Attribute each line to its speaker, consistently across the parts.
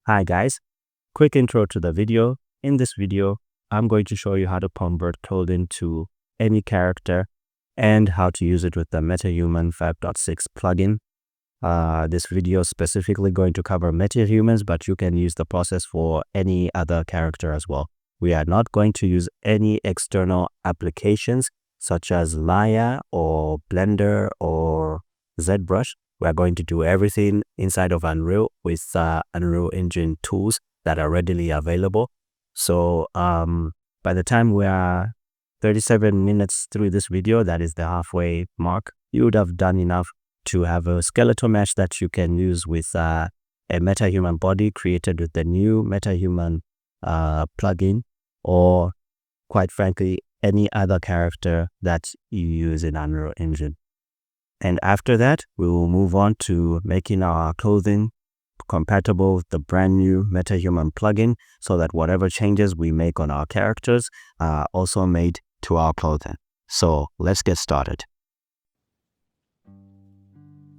Speaker 1: Hi guys, quick intro to the video. In this video, I'm going to show you how to convert code into any character and how to use it with the Metahuman 5.6 plugin. This video is specifically going to cover metahumans, but you can use the process for any other character as well. We are not going to use any external applications such as Maya or Blender or ZBrush. We are going to do everything inside of Unreal with Unreal Engine tools that are readily available. So by the time we are 37 minutes through this video, that is the halfway mark, you would have done enough to have a skeletal mesh that you can use with a metahuman body created with the new Metahuman plugin, or quite frankly, any other character that you use in Unreal Engine. And after that, we will move on to making our clothing compatible with the brand new Metahuman plugin so that whatever changes we make on our characters are also made to our clothing. So let's get started.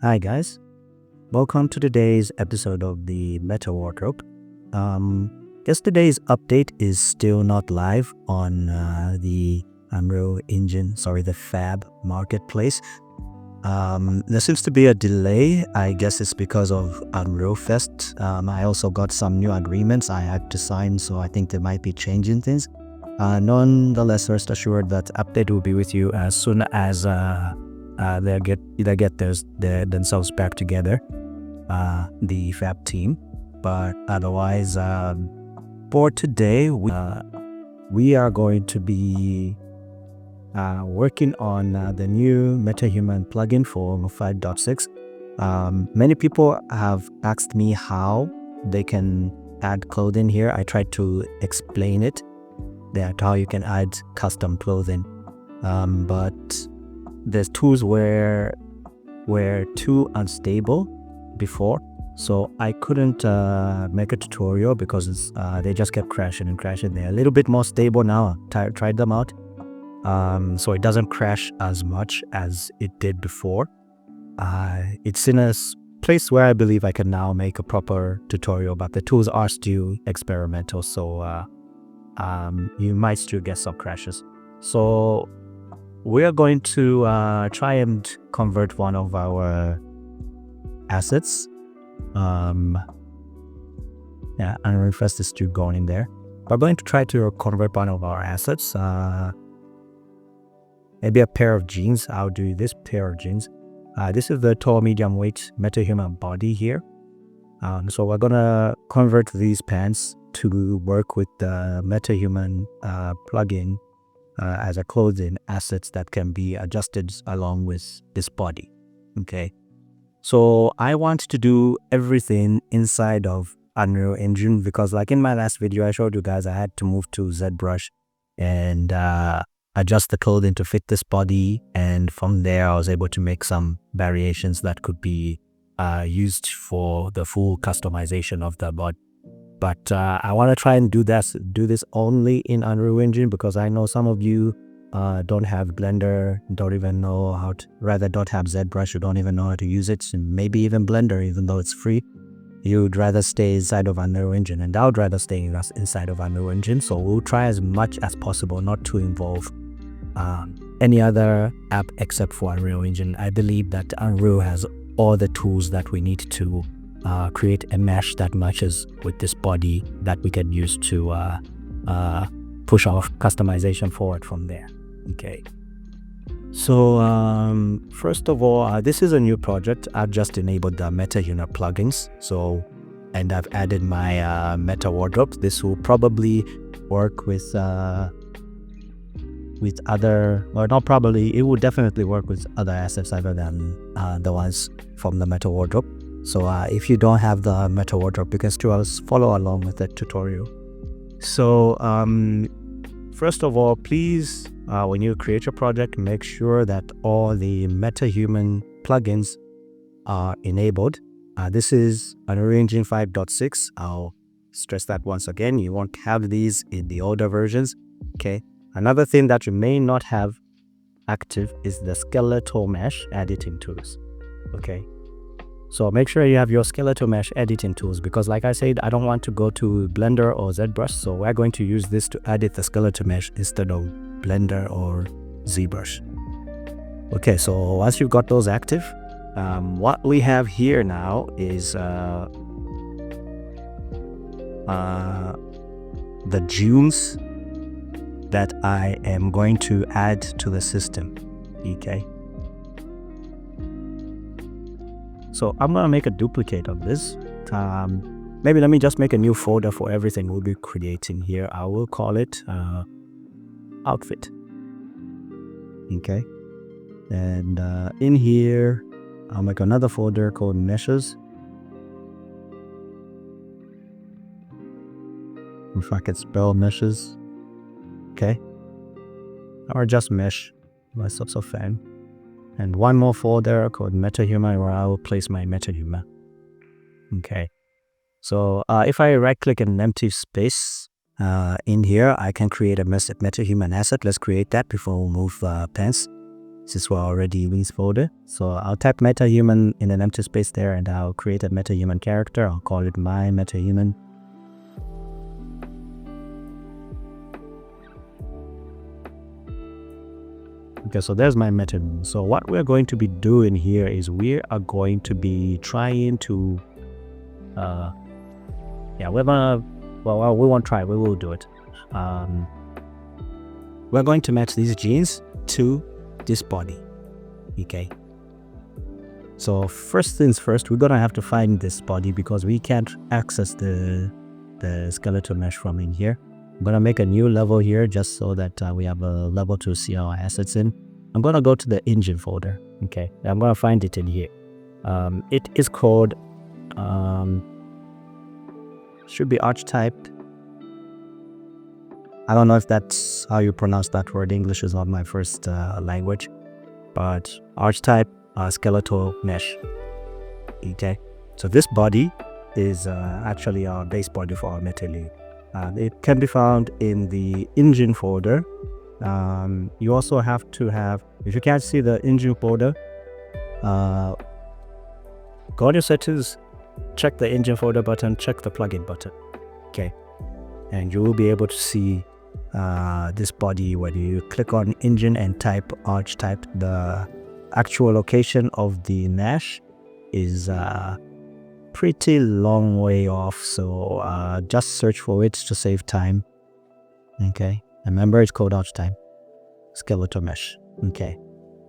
Speaker 1: Hi guys, welcome to today's episode of the Meta Wardrobe. Yesterday's update is still not live on the Unreal Engine, the Fab marketplace. There seems to be a delay. I guess it's because of Unreal Fest. I also got some new agreements I had to sign, so I think they might be changing things. Nonetheless, rest assured that update will be with you as soon as they get themselves back together, the Fab team. But otherwise, for today, we are going to be working on the new Metahuman plugin for 5.6. Many people have asked me how they can add clothing here. I tried to explain it, that how you can add custom clothing, but the tools were too unstable before, so I couldn't make a tutorial because they just kept crashing and crashing. They're a little bit more stable now. I tried them out. So it doesn't crash as much as it did before. It's in a place where I believe I can now make a proper tutorial, but the tools are still experimental, so you might still get some crashes. So we're going to try and convert one of our assets. Unreal Fest is still going in there. We're going to try to convert one of our assets. Maybe a pair of jeans. I'll do this pair of jeans. This is the tall medium weight Metahuman body here. So we're gonna convert these pants to work with the Metahuman plugin as a clothing assets that can be adjusted along with this body. Okay. So I want to do everything inside of Unreal Engine because, like in my last video, I showed you guys I had to move to ZBrush and adjust the clothing to fit this body, and from there I was able to make some variations that could be used for the full customization of the body. But I want to try and do this only in Unreal Engine because I know some of you don't have Blender, don't even know how to, don't have ZBrush, you don't even know how to use it, and maybe even Blender, even though it's free. You'd rather stay inside of Unreal Engine, and I would rather stay inside of Unreal Engine. So we'll try as much as possible not to involve any other app except for Unreal Engine. I believe that Unreal has all the tools that we need to create a mesh that matches with this body that we can use to push our customization forward from there. Okay. So first of all, this is a new project. I've just enabled the Metahuman plugins. And I've added my Meta Wardrobe. This will probably work with other, or not probably, it will definitely work with other assets other than the ones from the Meta Wardrobe. So if you don't have the Meta Wardrobe, you can still follow along with the tutorial. So first of all, please, when you create your project, make sure that all the Metahuman plugins are enabled. This is Unreal Engine 5.6. I'll stress that once again. You won't have these in the older versions. Okay. Another thing that you may not have active is the skeletal mesh editing tools. Okay. So make sure you have your skeletal mesh editing tools, because like I said, I don't want to go to Blender or ZBrush, so we're going to use this to edit the skeletal mesh instead of Blender or ZBrush. Okay, so once you've got those active, what we have here now is the dunes that I am going to add to the system. Okay, so I'm gonna make a duplicate of this. Maybe let me just make a new folder for everything we'll be creating here. I will call it outfit. Okay, and in here I'll make another folder called meshes. If I could spell meshes. Okay, or just mesh, that's also fine. And one more folder called Metahuman, where I will place my Metahuman. Okay, so if I right click an empty space in here, I can create a Metahuman asset. Let's create that before we move pens, since we're already in this folder. So I'll type Metahuman in an empty space there, and I'll create a Metahuman character. I'll call it my Metahuman. Okay, so there's my Metahuman. So what we're going to be doing here is we are going to be trying to we won't try, we will do it. We're going to match these genes to this body. Okay, so first things first, we're gonna have to find this body because we can't access the skeletal mesh from in here. I'm gonna make a new level here just so that we have a level to see our assets in. I'm gonna go to the engine folder. Okay, I'm gonna find it in here. It is called should be archetyped. I don't know if that's how you pronounce that word. English is not my first language, but archetype skeletal mesh. Okay, so this body is actually our base body for our Metahuman. It can be found in the engine folder. You also have to have, if you can't see the engine folder, go on your settings, check the engine folder button, check the plugin button. Okay, and you will be able to see this body when you click on engine and type archetype. The actual location of the mesh is pretty long way off, so just search for it to save time. Okay, remember it's called archetype skeletal mesh. Okay,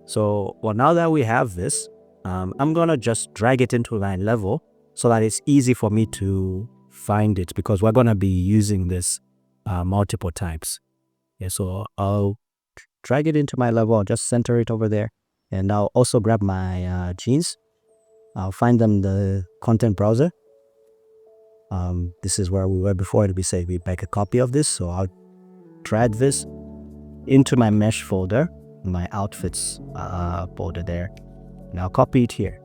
Speaker 1: so now that we have this, I'm gonna just drag it into my level so that it's easy for me to find it, because we're gonna be using this multiple times. Yeah, so I'll drag it into my level. I'll just center it over there, and I'll also grab my genes. I'll find them in the content browser. This is where we were before. It'll be say we make a copy of this, so I'll drag this into my mesh folder, my outfits folder there, and I'll copy it here.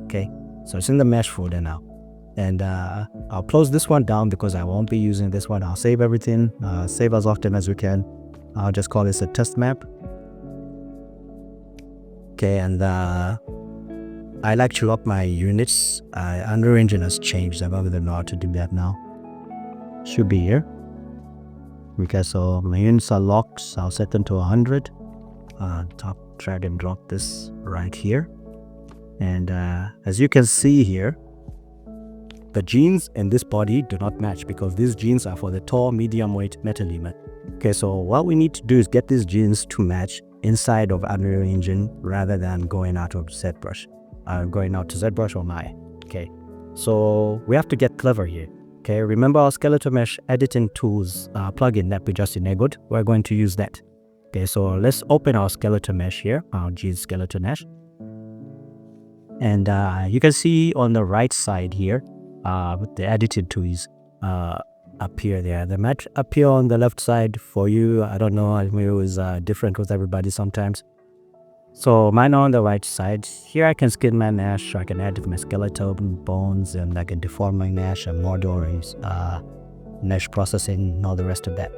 Speaker 1: Okay, so it's in the mesh folder now, and I'll close this one down because I won't be using this one. I'll save everything, save as often as we can. I'll just call this a test map. Okay, and I like to lock my units. Unreal Engine has changed. I don't know how to do that now. Should be here. Okay, so my units are locked. So I'll set them to 100. Top drag and drop this right here. And as you can see here, the genes in this body do not match because these genes are for the tall, medium weight Metahuman. Okay, so what we need to do is get these genes to match inside of Unreal Engine rather than going out of ZBrush. Going out to ZBrush or Maya. Okay, so we have to get clever here. Okay, remember our skeletal mesh editing tools plugin that we just enabled? We're going to use that. Okay, so let's open our skeletal mesh here, our gene skeletal mesh. And you can see on the right side here, the editing tools appear there. They might appear on the left side for you. I don't know, it was different with everybody sometimes. So mine are on the right side. Here I can skin my mesh, I can add my skeletal bones, and I can deform my mesh and model, mesh processing, and all the rest of that.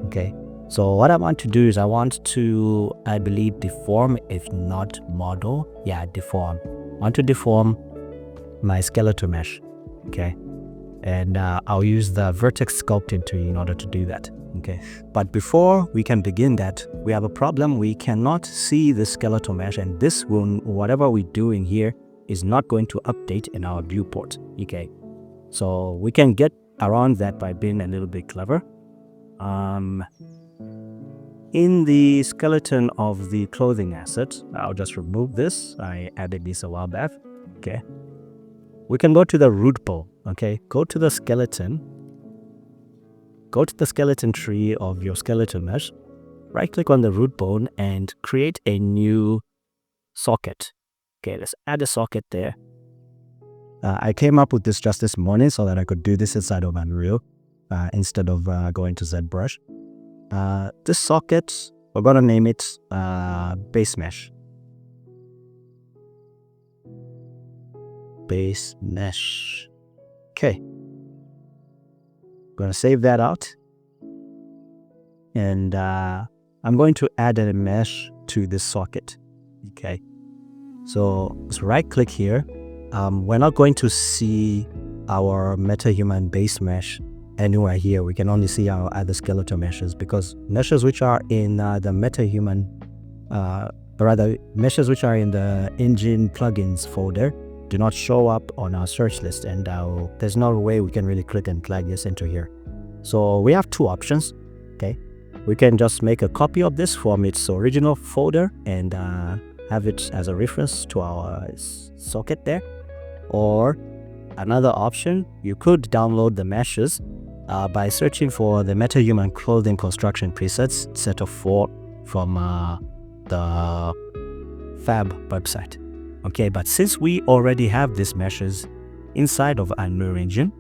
Speaker 1: Okay, so what I want to do is I want to, I believe, deform, if not model. Yeah, deform. I want to deform my skeletal mesh, okay? And I'll use the vertex sculpting tree in order to do that, okay? But before we can begin that, we have a problem. We cannot see the skeletal mesh, and this will, whatever we're doing here is not going to update in our viewport, okay? So we can get around that by being a little bit clever. In the skeleton of the clothing asset, I'll just remove this. I added this a while back, okay? We can go to the root ball, okay? Go to the skeleton tree of your skeletal mesh, right click on the root bone and create a new socket. Okay, let's add a socket there. I came up with this just this morning so that I could do this inside of Unreal instead of going to ZBrush. This socket, we're going to name it base mesh. Base mesh. Okay. I'm going to save that out. And I'm going to add a mesh to this socket. Okay. So let's right click here. We're not going to see our Metahuman base mesh anywhere here. We can only see our other skeletal meshes, because meshes which are in the Metahuman, meshes which are in the engine plugins folder do not show up on our search list, and there's no way we can really click and drag this into here. So we have two options, okay? We can just make a copy of this from its original folder and have it as a reference to our socket there. Or another option, you could download the meshes by searching for the Metahuman clothing construction presets set of 4 from the Fab website. Okay, but since we already have these meshes inside of Unreal Engine,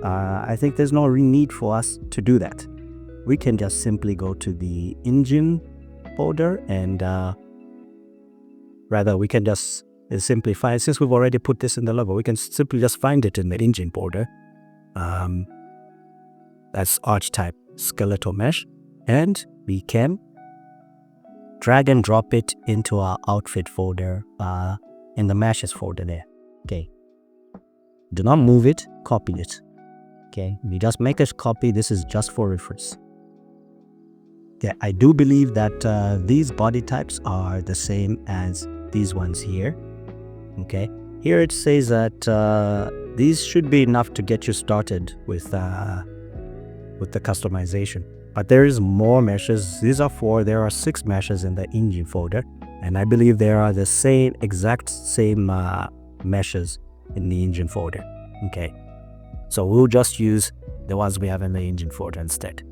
Speaker 1: I think there's no need for us to do that. We can just simply go to the engine folder and we can just simply find, since we've already put this in the level, we can simply just find it in the engine folder. That's archetype skeletal mesh, and we can drag and drop it into our outfit folder in the meshes folder there. Okay, do not move it, copy it. Okay, we just make a copy. This is just for reference. Okay, I do believe that these body types are the same as these ones here. Okay, here it says that these should be enough to get you started with the customization. But there is more meshes. These are 4. There are 6 meshes in the engine folder, and I believe there are the exact same meshes in the engine folder. Okay, so we'll just use the ones we have in the engine folder instead.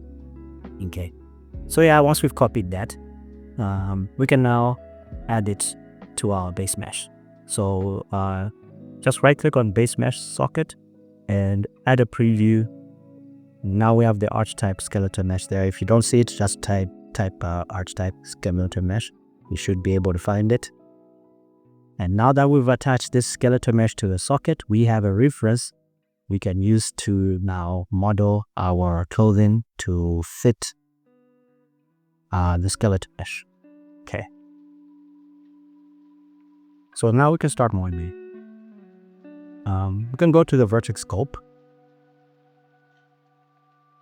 Speaker 1: Okay, so yeah, once we've copied that, we can now add it to our base mesh. So just right click on base mesh socket and add a preview. Now we have the archetype skeleton mesh there. If you don't see it, just type archetype skeleton mesh. You should be able to find it. And now that we've attached this skeleton mesh to the socket, we have a reference we can use to now model our clothing to fit the skeleton mesh. Okay. So now we can start modeling. We can go to the vertex scope.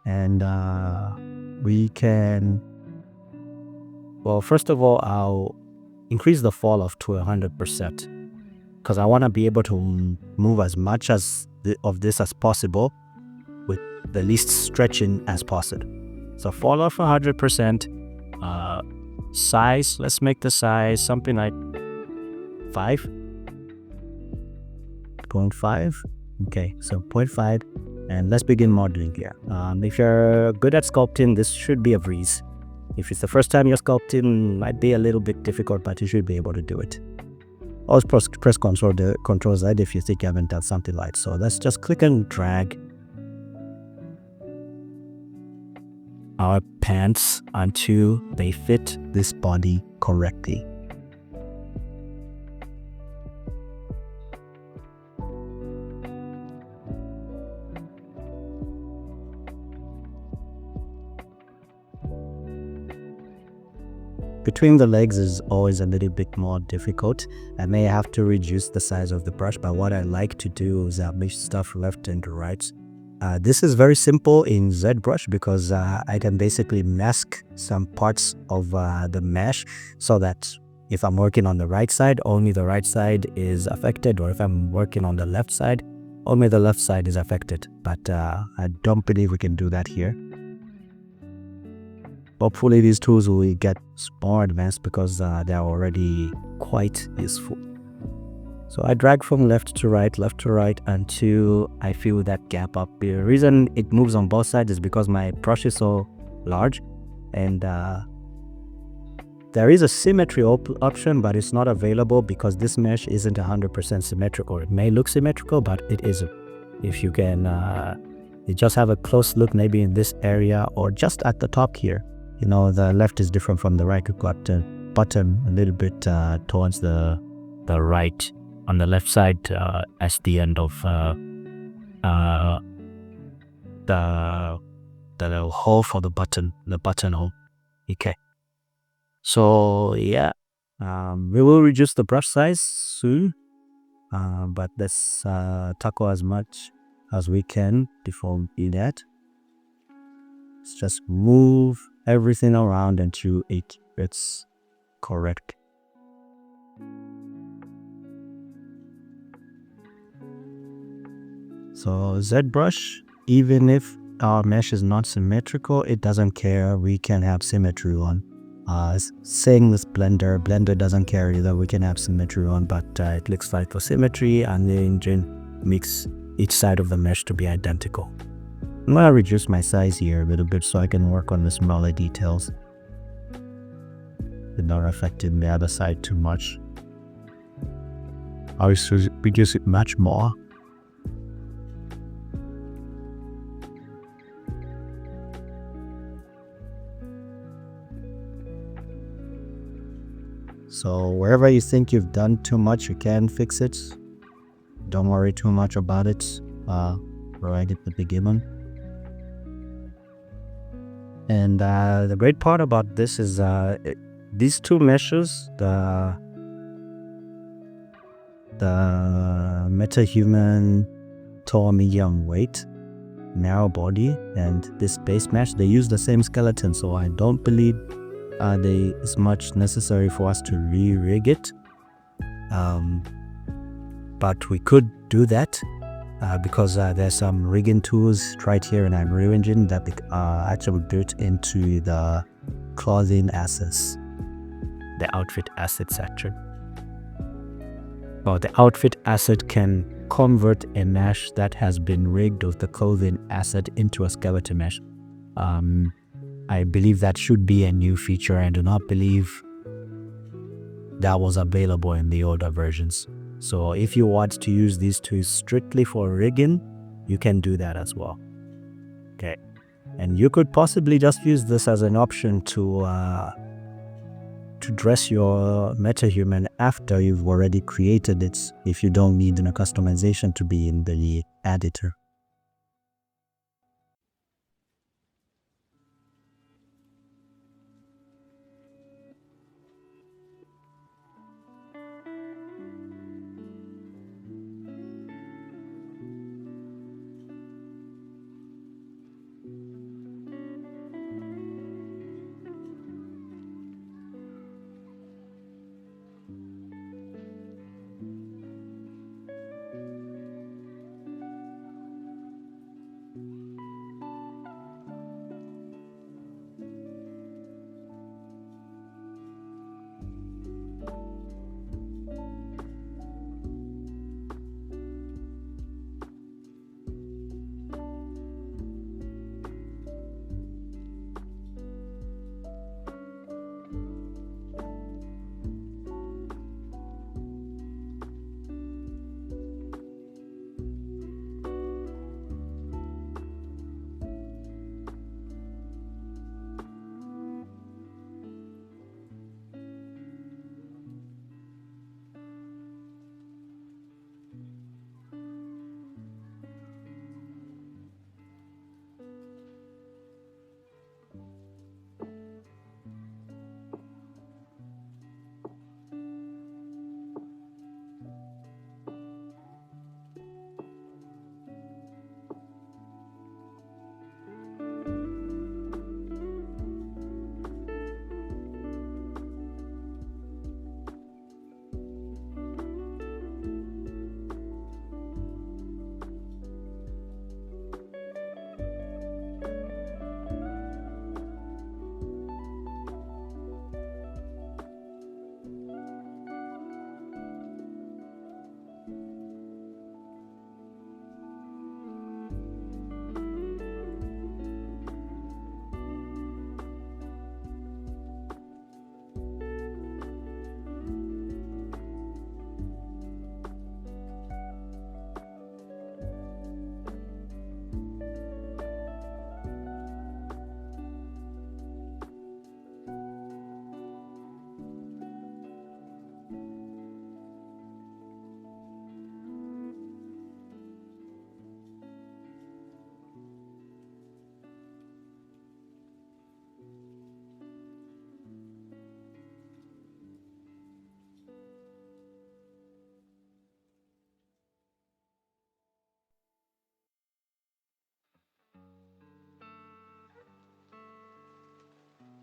Speaker 1: And we can, well, first of all, I'll increase the fall off to 100% because I want to be able to move as much of this as possible with the least stretching as possible. So fall off 100%. Size, let's make the size something like 0.5. Okay, so 0.5. And let's begin modeling here. If you're good at sculpting, this should be a breeze. If it's the first time you're sculpting, it might be a little bit difficult, but you should be able to do it. Always press Control Z if you think you haven't done something right. So let's just click and drag our pants until they fit this body correctly. between the legs is always a little bit more difficult. I may have to reduce the size of the brush, but what I like to do is mix stuff left and right. This is very simple in ZBrush because I can basically mask some parts of the mesh so that if I'm working on the right side, only the right side is affected, or if I'm working on the left side, only the left side is affected. But I don't believe we can do that here. Hopefully these tools will get more advanced because they're already quite useful. So I drag from left to right until I feel that gap up. The reason it moves on both sides is because my brush is so large, and there is a symmetry option, but it's not available because this mesh isn't 100% symmetrical. It may look symmetrical, but it isn't. If you can you just have a close look maybe in this area or just at the top here. You know, the left is different from the right. You've got the bottom a little bit towards the right on the left side as the end of the hole for the button hole. Okay. So yeah, we will reduce the brush size soon, but let's tackle as much as we can before we do that. Let's just move everything around until it's correct. So ZBrush, even if our mesh is not symmetrical, it doesn't care. We can have symmetry on. Same with Blender doesn't care either. We can have symmetry on, but it looks like for symmetry, and the engine makes each side of the mesh to be identical. I'm gonna reduce my size here a little bit so I can work on the smaller details. It's not affecting the other side too much. I will reduce it much more. So wherever you think you've done too much, you can fix it. Don't worry too much about it right at the beginning. And the great part about this is these two meshes, the Metahuman tall, medium weight, narrow body, and this base mesh, they use the same skeleton, so I don't believe there is much necessary for us to re-rig it. But we could do that because there's some rigging tools right here in Unreal Engine that are actually built into the clothing assets, the outfit asset section. Well, the outfit asset can convert a mesh that has been rigged with the clothing asset into a skeleton mesh. I believe that should be a new feature. I do not believe that was available in the older versions. So if you want to use these tools strictly for rigging, you can do that as well. Okay. And you could possibly just use this as an option to dress your Metahuman after you've already created it, if you don't need a customization to be in the editor.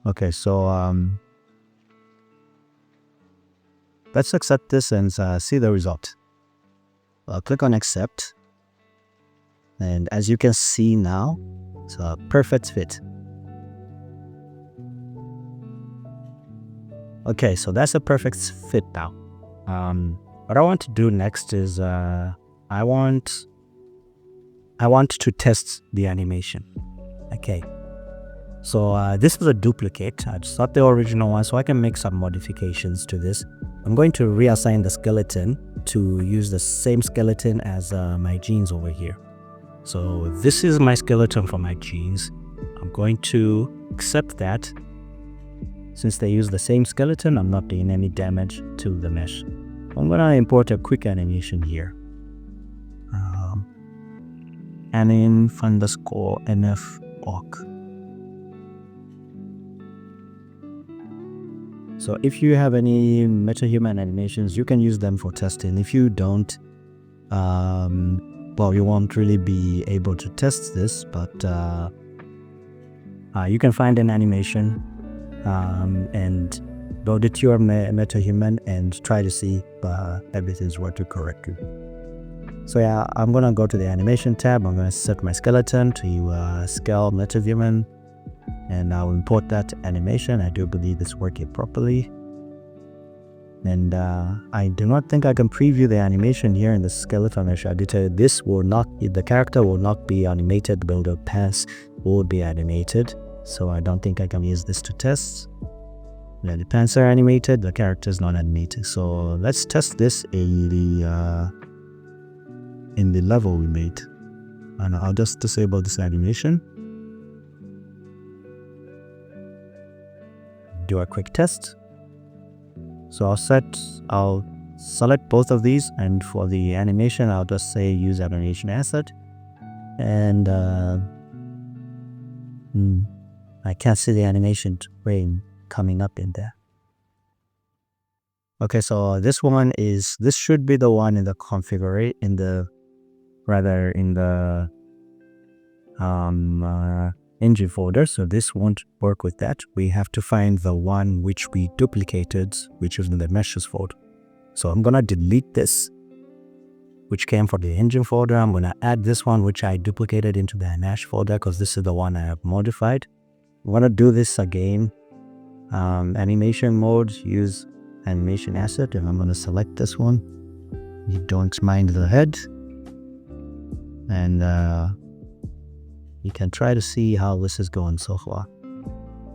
Speaker 1: Okay, so let's accept this and see the result. I'll click on accept, and as you can see now, it's a perfect fit. Okay, so that's a perfect fit now. What I want to do next is I want to test the animation. Okay, so this is a duplicate. It's not the original one, so I can make some modifications to this. I'm going to reassign the skeleton to use the same skeleton as my jeans over here. So this is my skeleton for my jeans. I'm going to accept that. Since they use the same skeleton, I'm not doing any damage to the mesh. I'm going to import a quick animation here. anim_nf_awk. So if you have any MetaHuman animations, you can use them for testing. If you don't, well, you won't really be able to test this, but you can find an animation and load it to your MetaHuman and try to see if everything's working correctly. So yeah, I'm gonna go to the animation tab. I'm gonna set my skeleton to scale MetaHuman, and I'll import that animation. I do believe it's working properly. And I do not think I can preview the animation here in the skeleton mesh editor. This will not, the character will not be animated, but the pants will be animated. So I don't think I can use this to test. Yeah, the pants are animated, the character is not animated. So let's test this in the level we made. And I'll just disable this animation. Do a quick test. So I'll select both of these, and for the animation, I'll just say use animation asset. And I can't see the animation frame coming up in there. Okay, so this should be the one in the configure, in the engine folder. So this won't work with that. We have to find the one which we duplicated, which is in the meshes folder. So I'm gonna delete this, which came from the engine folder. I'm gonna add this one, which I duplicated, into the mesh folder, because this is the one I have modified. I'm gonna do this again. Animation mode, use animation asset, and I'm gonna select this one. You don't mind the head, and you can try to see how this is going so far.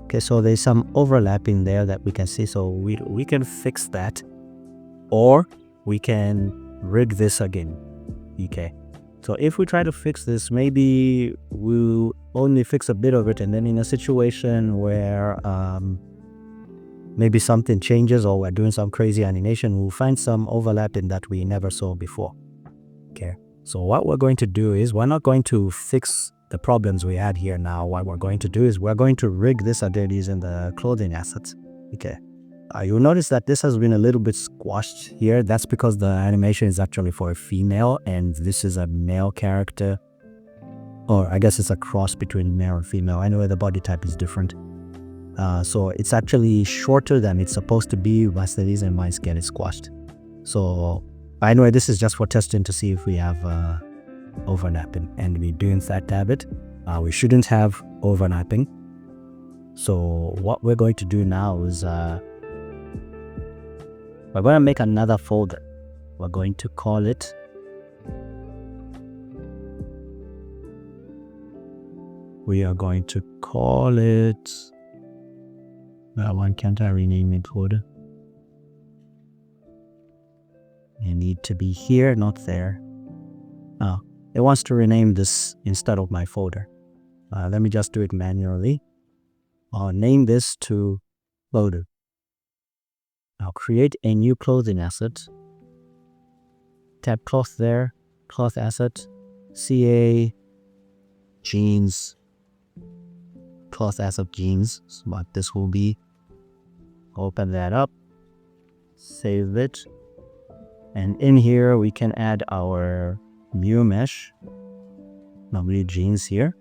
Speaker 1: Okay, so there's some overlapping there that we can see, so we can fix that, or we can rig this again. Okay, so if we try to fix this, maybe we'll only fix a bit of it, and then in a situation where maybe something changes or we're doing some crazy animation, we'll find some overlapping that we never saw before. Okay, so what we're going to do is, we're not going to fix the problems we had here now. What we're going to do is we're going to rig this again using the clothing assets. Okay, you'll notice that this has been a little bit squashed here. That's because the animation is actually for a female, and this is a male character, or I guess it's a cross between male and female. Anyway, the body type is different. So it's actually shorter than it's supposed to be. That's the reason why it's getting squashed. So anyway, this is just for testing to see if we have overlapping, and we do in fact have it. We shouldn't have overlapping. So what we're going to do now is we're going to make another folder. We're going to call it why can't I rename it folder? You need to be here, not there. Oh, it wants to rename this instead of my folder. Let me just do it manually. I'll name this to folder. I'll create a new clothing asset. Tab cloth there, cloth asset, CA, jeans, cloth asset jeans. So what this will be. Open that up, save it, and in here we can add our new mesh, normally jeans here.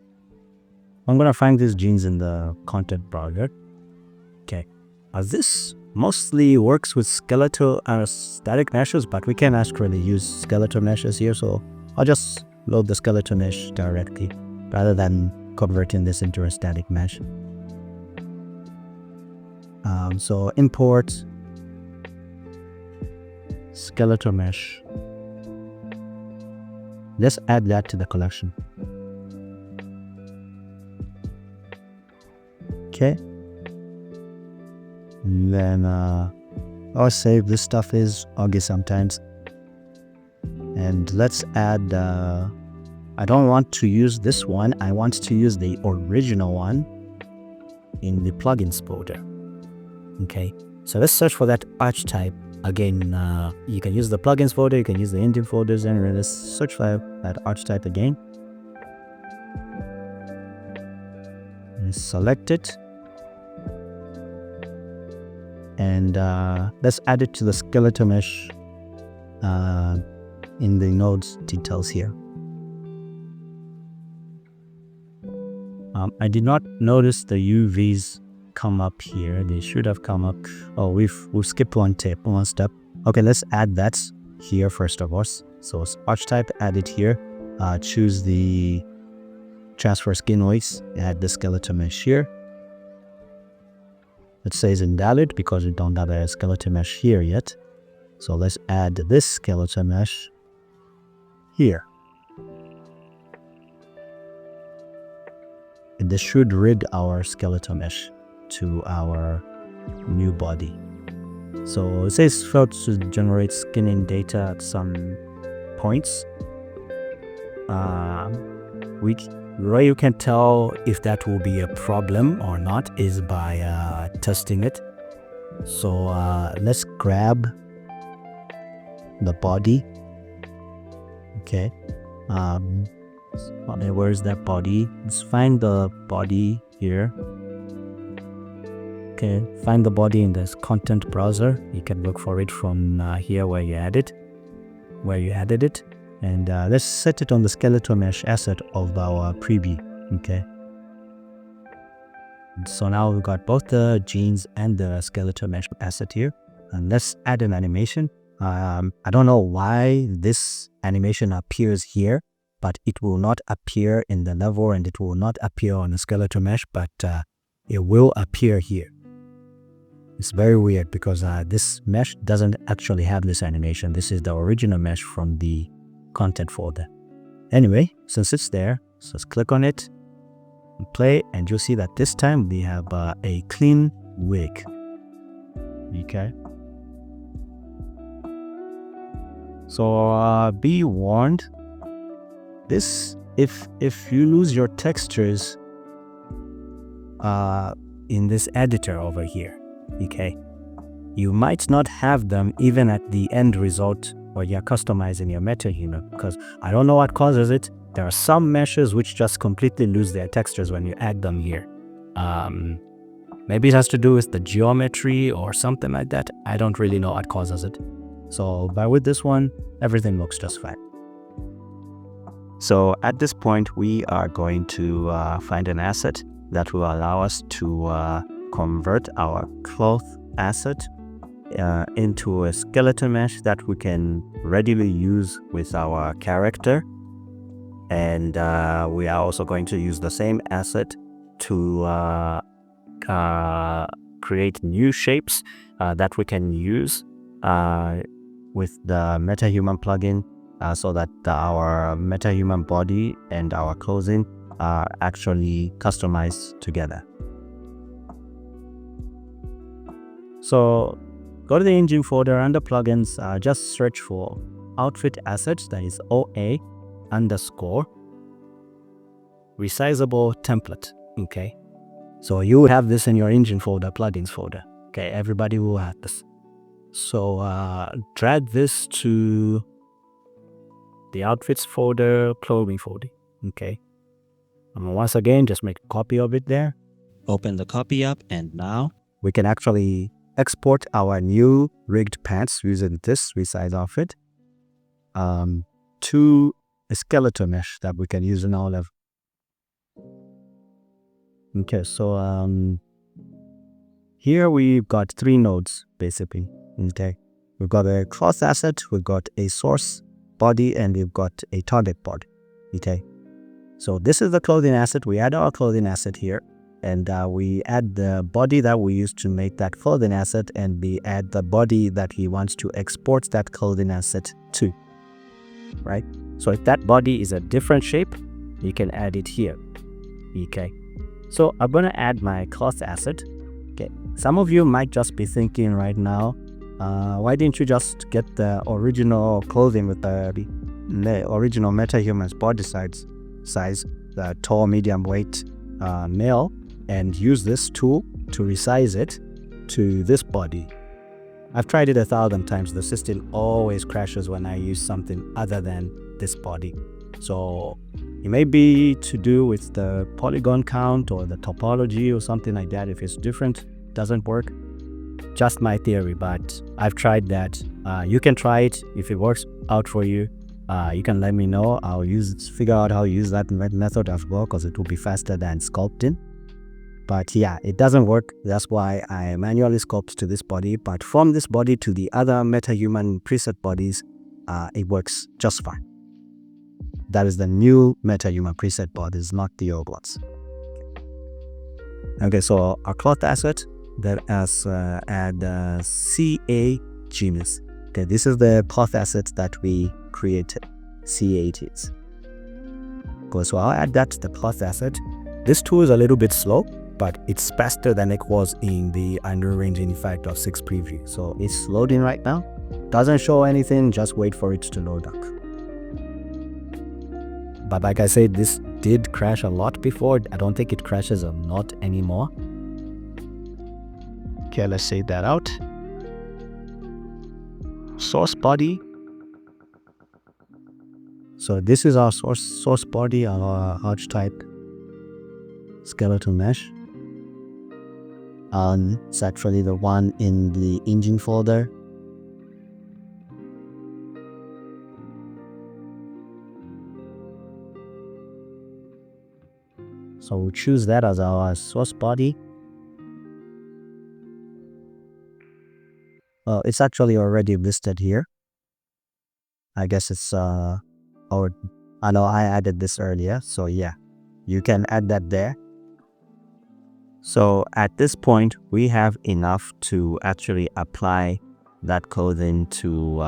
Speaker 1: I'm gonna find these jeans in the content browser. This mostly works with skeletal static meshes, but we can actually use skeletal meshes here, so I'll just load the skeletal mesh directly rather than converting this into a static mesh. So import skeletal mesh. Let's add that to the collection. Okay. And then I'll save this stuff is Augie sometimes. And let's add, I don't want to use this one. I want to use the original one in the plugins folder. Okay. So let's search for that archetype. Again, you can use the plugins folder, you can use the engine folders, and let's search for that archetype again. And select it. And let's add it to the skeletal mesh in the nodes details here. I did not notice the UVs come up here. They should have come up. Oh, we've skipped one step. Okay, let's add that here first of all. So archetype, add it here. Choose the transfer skin noise, add the skeletal mesh here. It says invalid because we don't have a skeletal mesh here yet. So let's add this skeletal mesh here. And this should rig our skeletal mesh to our new body. So it says failed to generate skinning data at some points. Where you can tell if that will be a problem or not is by testing it. So let's grab the body. Okay. Where's that body? Let's find the body here. Okay, find the body in this content browser. You can look for it from here where you added it. And let's set it on the skeletal mesh asset of our preview. Okay. So now we've got both the genes and the skeletal mesh asset here. And let's add an animation. I don't know why this animation appears here, but it will not appear in the level and it will not appear on the skeletal mesh, but it will appear here. It's very weird because this mesh doesn't actually have this animation. This is the original mesh from the content folder. Anyway, since it's there, so let's click on it and play, and you'll see that this time we have a clean wig. Okay. So be warned. This, if you lose your textures in this editor over here, okay, you might not have them even at the end result where you're customizing your Metahuman, because I don't know what causes it. There are some meshes which just completely lose their textures when you add them here. Maybe it has to do with the geometry or something like that. I don't really know what causes it. So, but with this one, everything looks just fine. So at this point, we are going to find an asset that will allow us to convert our cloth asset into a skeleton mesh that we can readily use with our character. And we are also going to use the same asset to create new shapes that we can use with the Metahuman plugin so that our Metahuman body and our clothing are actually customized together. So go to the engine folder under plugins, just search for outfit assets, that is OA _ resizable template. Okay, so you will have this in your engine folder, plugins folder. Okay, everybody will have this. So drag this to the outfits folder, clothing folder. Okay, and once again, just make a copy of it there. Open the copy up, and now we can actually export our new rigged pants using this resize outfit to a skeleton mesh that we can use in our level. Okay, so here we've got 3 nodes basically. Okay, we've got a cloth asset, we've got a source body, and we've got a target body. Okay, so this is the clothing asset. We add our clothing asset here, and we add the body that we used to make that clothing asset, and we add the body that he wants to export that clothing asset to, right? So if that body is a different shape, you can add it here. Okay, so I'm gonna add my cloth asset. Okay, some of you might just be thinking right now, why didn't you just get the original clothing with the original MetaHuman's body size, the tall, medium weight male, and use this tool to resize it to this body? I've tried it 1,000 times. The system always crashes when I use something other than this body. So it may be to do with the polygon count or the topology or something like that. If it's different, doesn't work. Just my theory, but I've tried that. You can try it. If it works out for you, you can let me know. I'll figure out how to use that method as well, because it will be faster than sculpting. But yeah, it doesn't work. That's why I manually sculpt to this body. But from this body to the other MetaHuman preset bodies, it works just fine. That is the new MetaHuman preset bodies, not the old ones. Okay, so our cloth asset, that as add CA Genius. Okay, this is the cloth asset that we created. CA it is. Okay, so I'll add that to the cloth asset. This tool is a little bit slow, but it's faster than it was in the Unreal Engine 5.6 preview. So it's loading right now. Doesn't show anything, just wait for it to load up. But like I said, this did crash a lot before. I don't think it crashes a lot anymore. Okay, let's save that out. Source body. So this is our source body, our arch type skeleton mesh. It's actually the one in the engine folder. So we'll choose that as our source body. Well, it's actually already listed here. I guess it's I know I added this earlier, so yeah, you can add that there. So at this point, we have enough to actually apply that clothing to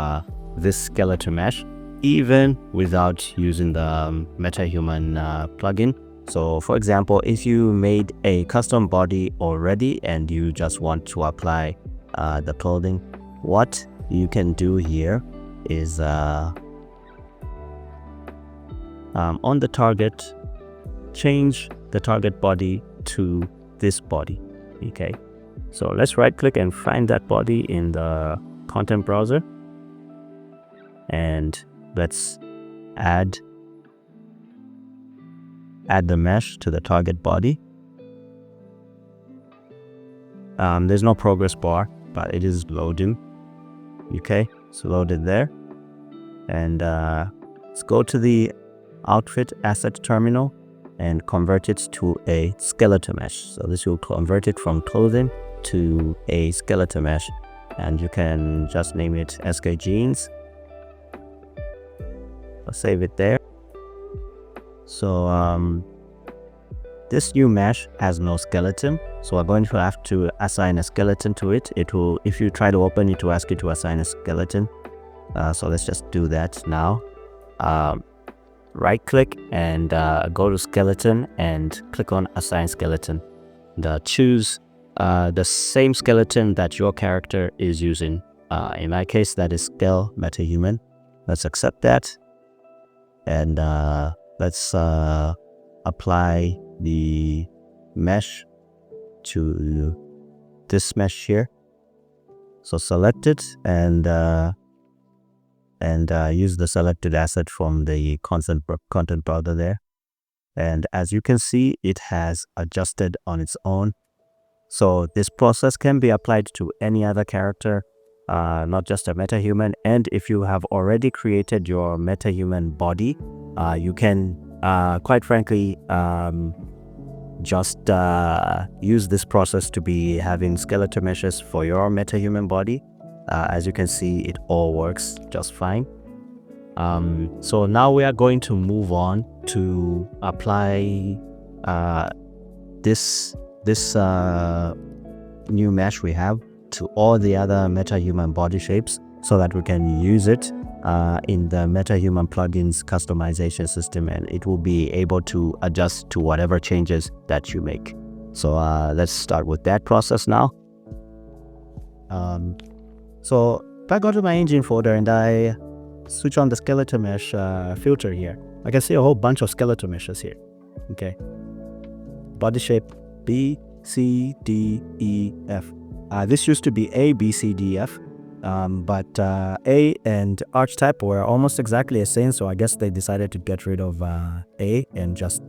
Speaker 1: this skeleton mesh, even without using the MetaHuman plugin. So for example, if you made a custom body already and you just want to apply the clothing, what you can do here is on the target, change the target body to this body. Okay, so let's right click and find that body in the content browser, and let's add the mesh to the target body. There's no progress bar, but it is loading. Okay, it's loaded there, and let's go to the outfit asset terminal and convert it to a skeleton mesh. So this will convert it from clothing to a skeleton mesh, and you can just name it SK Jeans. I'll save it there. So this new mesh has no skeleton, so we're going to have to assign a skeleton to it. It will, if you try to open it, will ask you to assign a skeleton. So let's just do that now. Right click and go to skeleton and click on assign skeleton. Choose the same skeleton that your character is using. In my case, that is Scale MetaHuman. Let's accept that, and let's apply the mesh to this mesh here. So select it and use the selected asset from the content browser there. And as you can see, it has adjusted on its own. So this process can be applied to any other character, not just a MetaHuman. And if you have already created your MetaHuman body, you can quite frankly just use this process to be having skeletal meshes for your metahuman body. As you can see, it all works just fine. So now we are going to move on to apply this new mesh we have to all the other metahuman body shapes, so that we can use it in the Metahuman plugins customization system, and it will be able to adjust to whatever changes that you make. So let's start with that process now. So if I go to my engine folder and I switch on the skeletal mesh filter here, I can see a whole bunch of skeletal meshes here. Okay, body shape B, C, D, E, F. This used to be A, B, C, D, F. But A and archetype were almost exactly the same, so I guess they decided to get rid of A and just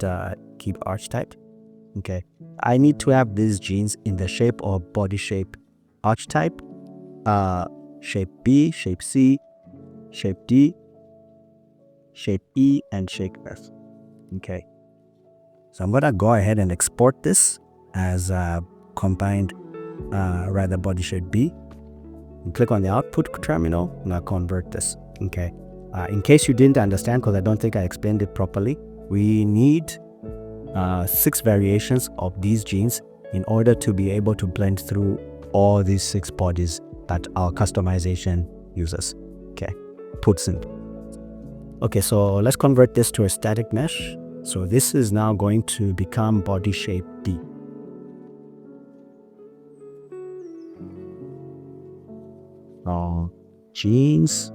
Speaker 1: keep archetype. Okay, I need to have these genes in the shape or body shape archetype, shape B, shape C, shape D, shape E, and shape F. Okay, so I'm gonna go ahead and export this as combined rather body shape B. And click on the output terminal and I'll convert this. Okay, in case you didn't understand, because I don't think I explained it properly, we need 6 variations of these genes in order to be able to blend through all these 6 bodies that our customization uses. Okay, puts in. Okay, so let's convert this to a static mesh. So this is now going to become body shape B. Genes.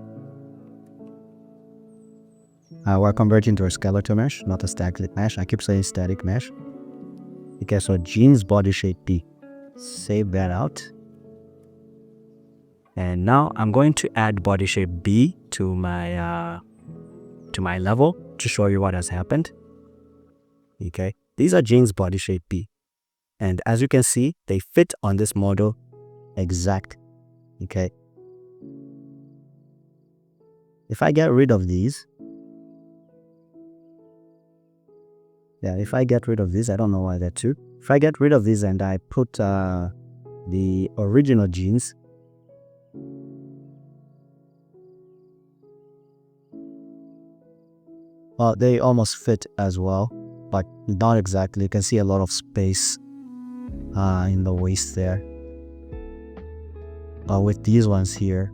Speaker 1: We're converting to a skeletal mesh, not a static mesh. I keep saying static mesh. Okay, so genes body shape B. Save that out. And now I'm going to add body shape B to my level to show you what has happened. Okay, these are genes body shape B, and as you can see, they fit on this model exact. Okay, if I get rid of these, if I get rid of this, I don't know why that too. If I get rid of this and I put the original genes, well, they almost fit as well, but not exactly. You can see a lot of space in the waist there. With these ones here,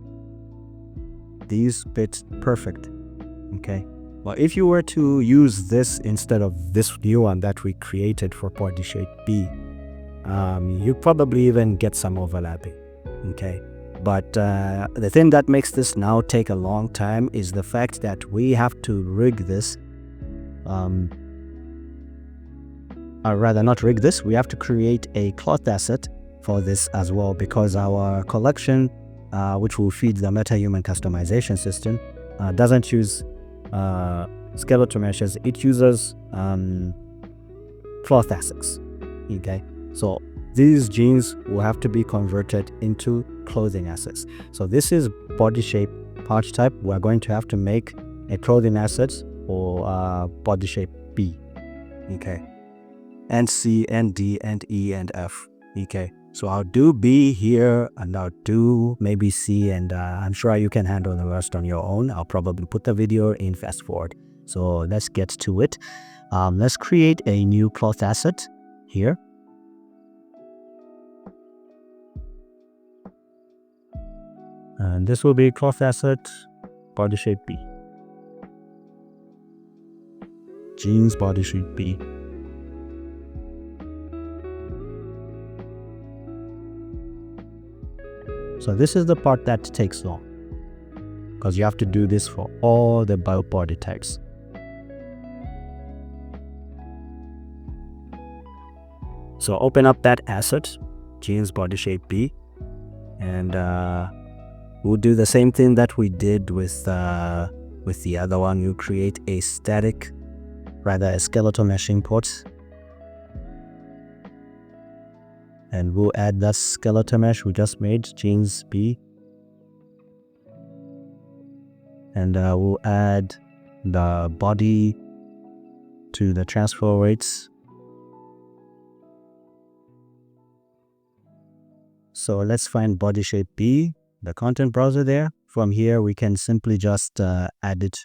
Speaker 1: these fit perfect. Okay, but if you were to use this instead of this new one that we created for body shape B, you probably even get some overlapping. Okay, but the thing that makes this now take a long time is the fact that we have to rig this, or rather not rig this, we have to create a cloth asset for this as well, because our collection, which will feed the Metahuman customization system, doesn't use skeletal meshes. It uses cloth assets. Okay, so these genes will have to be converted into clothing assets. So this is body shape pouch type. We're going to have to make a clothing asset for body shape B. Okay, and C and D and E and F. Okay, so I'll do B here and I'll do maybe C, and I'm sure you can handle the rest on your own. I'll probably put the video in fast forward. So let's get to it. Let's create a new cloth asset here. And this will be cloth asset body shape B. Genes body shape B. So this is the part that takes long, because you have to do this for all the body types. So open up that asset, genes body shape B, and we'll do the same thing that we did with the other one. You create a static, rather a skeletal mesh import, and we'll add that skeletal mesh we just made, genes B, and we'll add the body to the transfer weights. So let's find body shape B, the content browser there. From here, we can simply just add it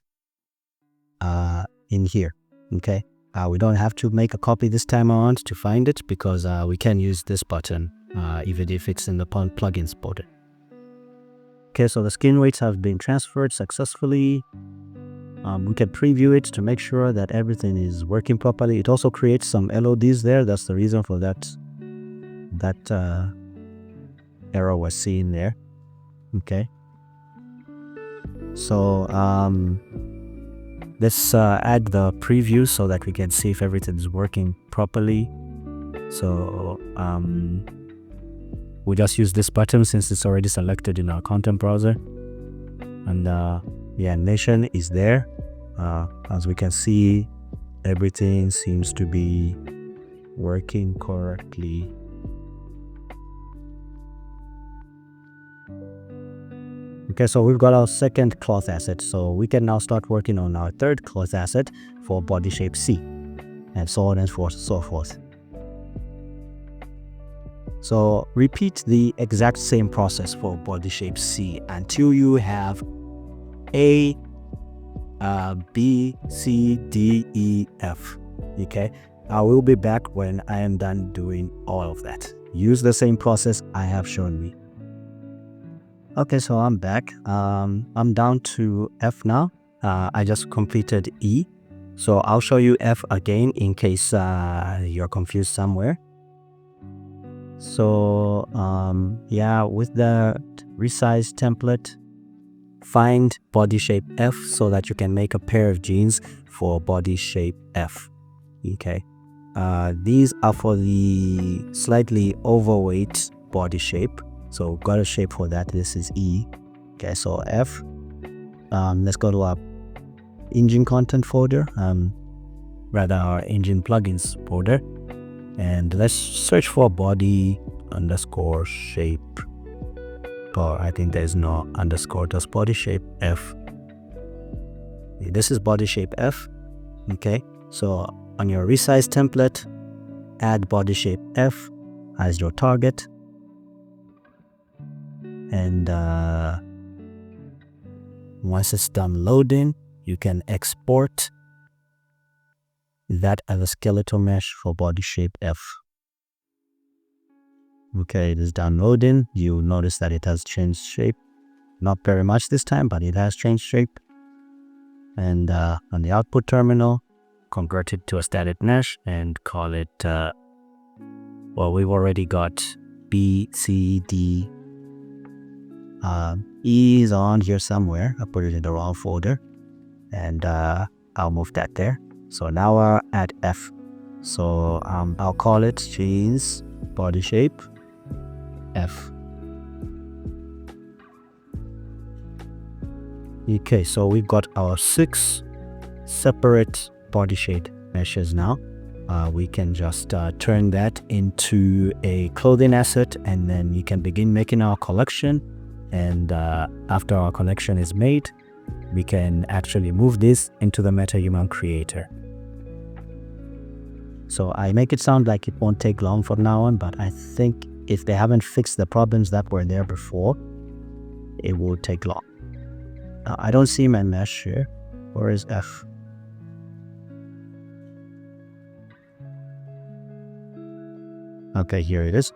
Speaker 1: in here, okay? We don't have to make a copy this time around to find it, because we can use this button even if it's in the plugins folder. Okay, so the skin weights have been transferred successfully. We can preview it to make sure that everything is working properly. It also creates some LODs there. That's the reason for that error we're seeing there. Okay, so let's add the preview so that we can see if everything is working properly. So we just use this button since it's already selected in our content browser, and the animation is there. As we can see, everything seems to be working correctly. Okay, so we've got our second cloth asset, so we can now start working on our third cloth asset for body shape C, and so on and so forth. So repeat the exact same process for body shape C until you have A, B, C, D, E, F. Okay, I will be back when I am done doing all of that. Use the same process I have shown me. Okay, so I'm back. I'm down to F now. I just completed E, so I'll show you F again in case you're confused somewhere. So yeah, with the resize template, find body shape F so that you can make a pair of jeans for body shape F. Okay, these are for the slightly overweight body shape, so got a shape for that. This is E. Okay, so F. Let's go to our engine content folder, rather our engine plugins folder, and let's search for body underscore shape. Or I think there's no underscore, just body shape F. This is body shape F. Okay, so on your resize template, add body shape F as your target, and once it's done loading, you can export that as a skeletal mesh for body shape F. Okay, it is downloading. You'll notice that it has changed shape. Not very much this time, but it has changed shape. And on the output terminal, convert it to a static mesh and call it, well, we've already got B, C, D. E is on here somewhere. I put it in the wrong folder, and I'll move that there. So now we're at F. So I'll call it jeans body shape F. Okay, so we've got our 6 separate body shape meshes now. We can just turn that into a clothing asset, and then you can begin making our collection. And after our collection is made, we can actually move this into the Metahuman creator. So I make it sound like it won't take long from now on, but I think if they haven't fixed the problems that were there before, it will take long. I don't see my mesh here. Where is F? Okay, here it is.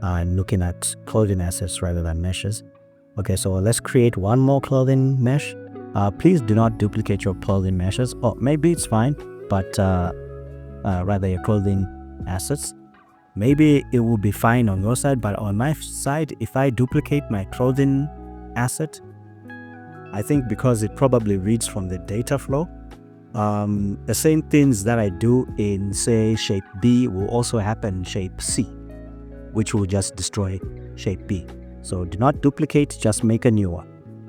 Speaker 1: I'm looking at clothing assets rather than meshes. Okay, so let's create one more clothing mesh. Please do not duplicate your clothing meshes. Or maybe it's fine, but rather your clothing assets. Maybe it will be fine on your side, but on my side, if I duplicate my clothing asset, I think because it probably reads from the data flow, the same things that I do in, say, shape B will also happen in shape C, which will just destroy shape B. So do not duplicate, just make a new one.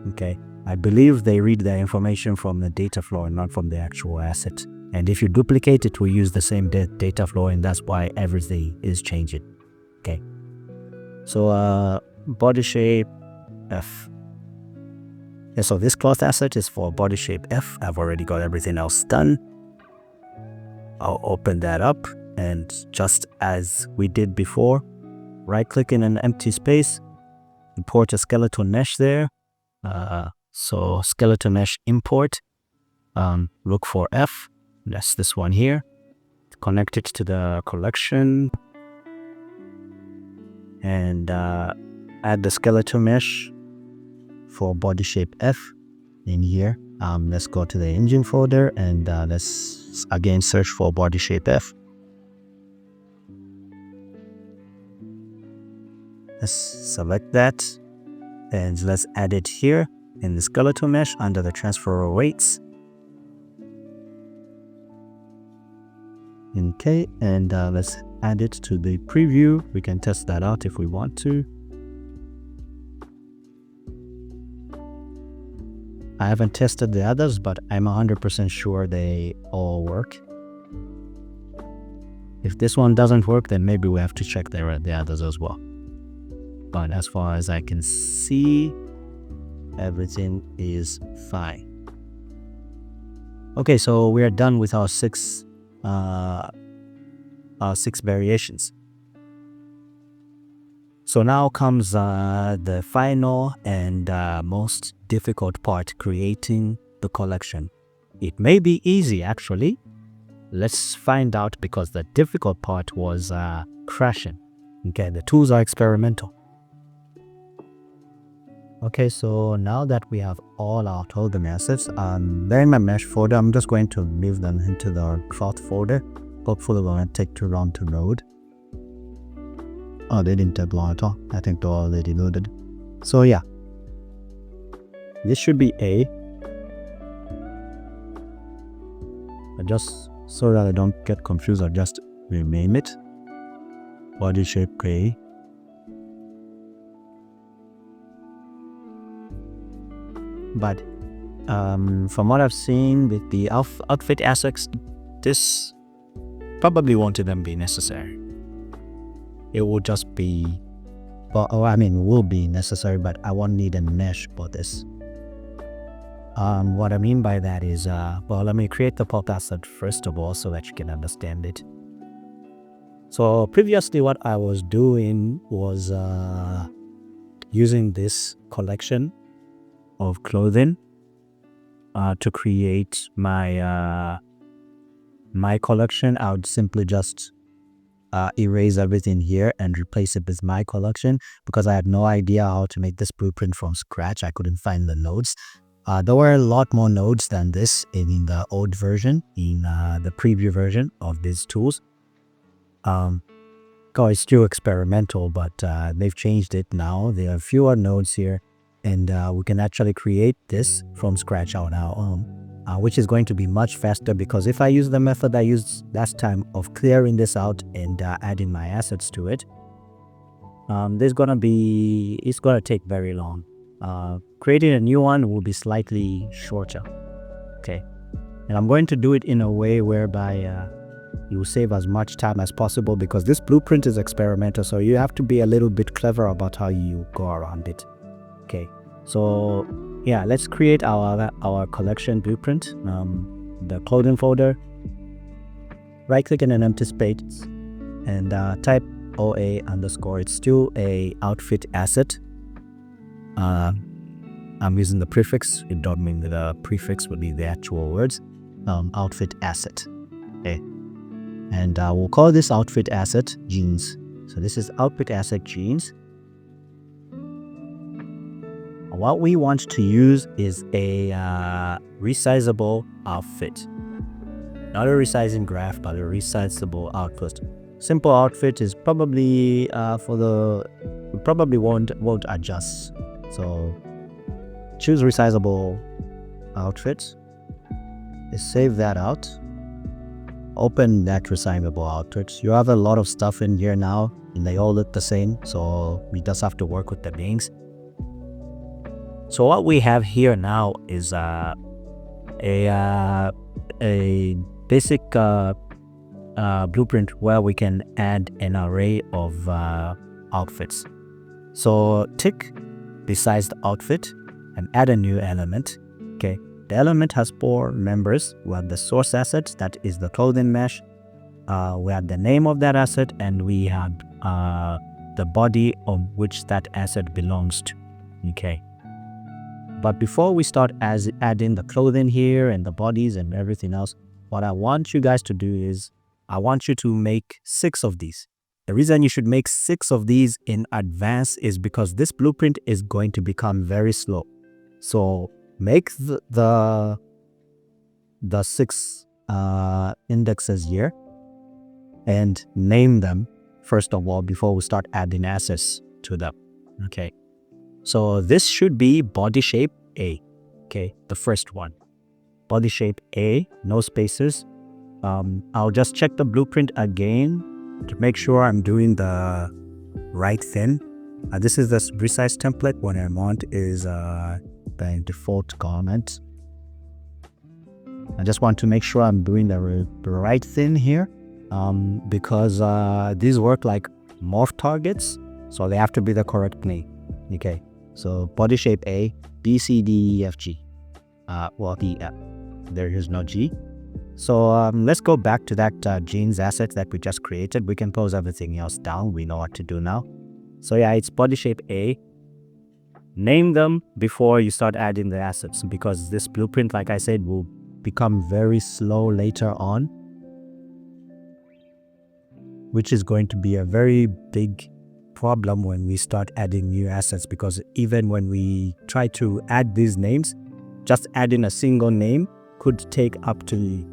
Speaker 1: Okay, I believe they read the information from the data flow and not from the actual asset. And if you duplicate, it will use the same data flow, and that's why everything is changing. Okay, so body shape F. Yeah, so this cloth asset is for body shape F. I've already got everything else done. I'll open that up, and just as we did before, right click in an empty space, import a skeleton mesh there. So skeleton mesh import, look for F, that's this one here, connect it to the collection, and add the skeleton mesh for body shape F in here. Let's go to the engine folder and let's again search for body shape F. Let's select that and let's add it here in the skeleton mesh under the transfer weights. Okay, and let's add it to the preview. We can test that out if we want to. I haven't tested the others, but I'm 100% sure they all work. If this one doesn't work, then maybe we have to check the others as well. But as far as I can see, everything is fine. Okay, so we are done with our six variations. So now comes the final and most difficult part, creating the collection. It may be easy actually. Let's find out, because the difficult part was crashing. Okay, the tools are experimental. Okay, so now that we have all our token assets, they're in my mesh folder. I'm just going to move them into the cloth folder. Hopefully it won't take too long to load. Oh, they didn't take long at all. I think they're already loaded. So yeah, this should be A. But just so that I don't get confused, I'll just rename it. Body shape A. But from what I've seen with the outfit assets, this probably won't even be necessary. It will just be, will be necessary, but I won't need a mesh for this. What I mean by that is, let me create the pop asset first of all so that you can understand it. So previously what I was doing was using this collection of clothing to create my my collection. I would simply just erase everything here and replace it with my collection, because I had no idea how to make this blueprint from scratch. I couldn't find the nodes. There were a lot more nodes than this in the old version, in the preview version of these tools. It's still experimental, but they've changed it now. There are fewer nodes here, and we can actually create this from scratch on our own, which is going to be much faster, because if I use the method I used last time of clearing this out and adding my assets to it, it's gonna take very long. Creating a new one will be slightly shorter. Okay, and I'm going to do it in a way whereby you will save as much time as possible, because this blueprint is experimental, so you have to be a little bit clever about how you go around it. Okay, so yeah, let's create our collection blueprint. The clothing folder, right click in an empty space and type OA underscore. It's still a outfit asset. I'm using the prefix. It don't mean that the prefix would be the actual words. Outfit asset. Okay, and we'll call this outfit asset jeans. So this is outfit asset jeans. What we want to use is a resizable outfit. Not a resizing graph, but a resizable outfit. Simple outfit is probably we probably won't adjust. So choose resizable outfit. Let's save that out. Open that resizable outfit. You have a lot of stuff in here now, and they all look the same. So we just have to work with the names. So what we have here now is a basic blueprint where we can add an array of outfits. So tick besides the outfit and add a new element. Okay, the element has 4 members. We have the source asset, that is the clothing mesh. We have the name of that asset, and we have the body of which that asset belongs to. Okay. But before we start adding the clothing here and the bodies and everything else, what I want you guys to do is I want you to make 6 of these. The reason you should make 6 of these in advance is because this blueprint is going to become very slow. So make the 6 indexes here and name them first of all before we start adding assets to them. Okay. So this should be body shape A. Okay, the first one. Body shape A, no spaces. I'll just check the blueprint again to make sure I'm doing the right thing. This is the resize template. What I want is the default garment. I just want to make sure I'm doing the right thing here because these work like morph targets, so they have to be the correct name. Okay, so body shape A, B, C, D, E, F, G. Well, D, F. There is no G. So let's go back to that jeans asset that we just created. We can close everything else down. We know what to do now. So yeah, it's body shape A. Name them before you start adding the assets because this blueprint, like I said, will become very slow later on, which is going to be a very big problem when we start adding new assets, because even when we try to add these names, just adding a single name could take up to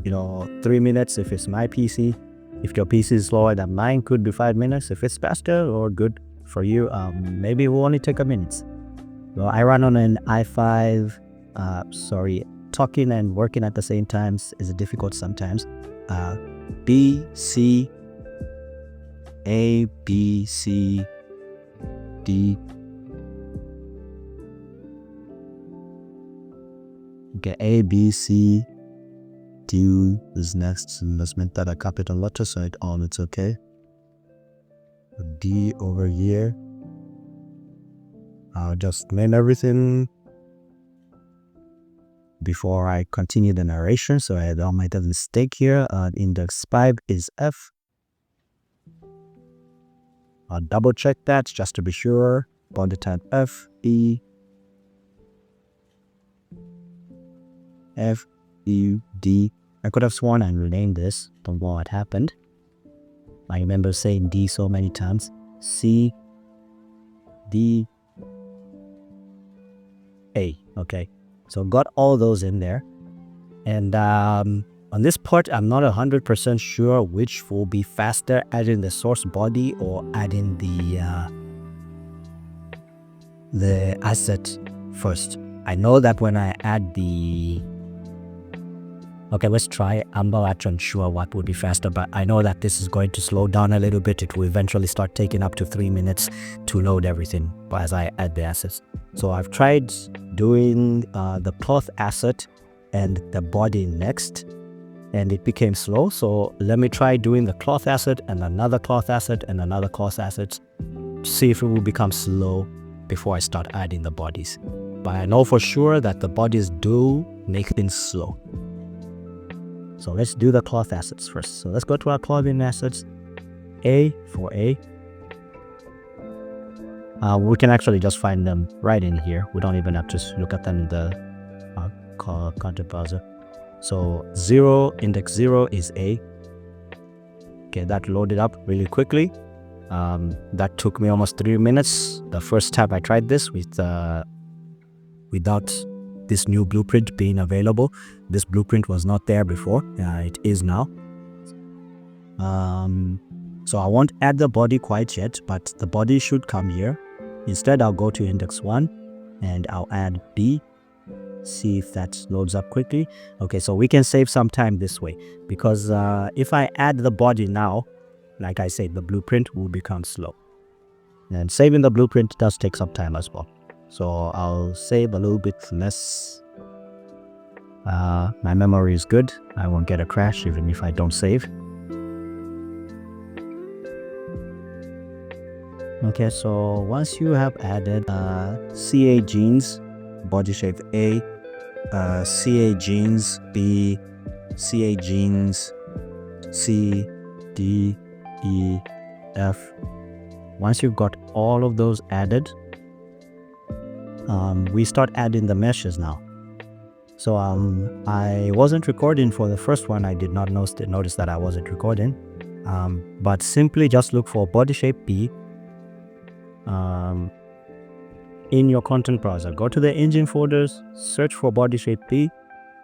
Speaker 1: 3 minutes if it's my PC. If your PC is slower than mine, could be 5 minutes. If it's faster or good for you, maybe it will only take a minute. Well, I run on an i5. Talking and working at the same time is difficult sometimes. B, C, A, B, C, D. Okay, A, B, C, D is next. Let's make that a capital letter so it's okay. D over here. I'll just name everything before I continue the narration so I don't make a mistake here. Index 5 is F. I'll double check that just to be sure. Body type F, E, F, U, D. I could have sworn I renamed this. Don't know what happened. I remember saying D so many times. C, D, A. Okay, so got all those in there. And on this part, I'm not 100% sure which will be faster, adding the source body or adding the asset first. I know that when I add the... Okay, let's try. I'm not actually sure what would be faster, but I know that this is going to slow down a little bit. It will eventually start taking up to 3 minutes to load everything as I add the assets. So I've tried doing the cloth asset and the body next, and it became slow. So let me try doing the cloth asset and another cloth asset and another cloth asset, see if it will become slow before I start adding the bodies. But I know for sure that the bodies do make things slow. So let's do the cloth assets first. So let's go to our clothing assets. A for A. We can actually just find them right in here. We don't even have to look at them in the content browser. So index 0 is A. Okay, that loaded up really quickly. That took me almost 3 minutes. The first time I tried this without this new blueprint being available. This blueprint was not there before. It is now. So I won't add the body quite yet, but the body should come here. Instead, I'll go to index 1 and I'll add B. See if that loads up quickly. Okay, so we can save some time this way, because if I add the body now, like I said, the blueprint will become slow. And saving the blueprint does take some time as well. So I'll save a little bit less. My memory is good. I won't get a crash even if I don't save. Okay, so once you have added CA jeans, body shape A, CA jeans B, CA jeans C, D, E, F, Once you've got all of those added, we start adding the meshes now. So I wasn't recording for the first one. I did not notice that I wasn't recording. But simply just look for body shape B in your content browser. Go to the engine folders, search for body shape B,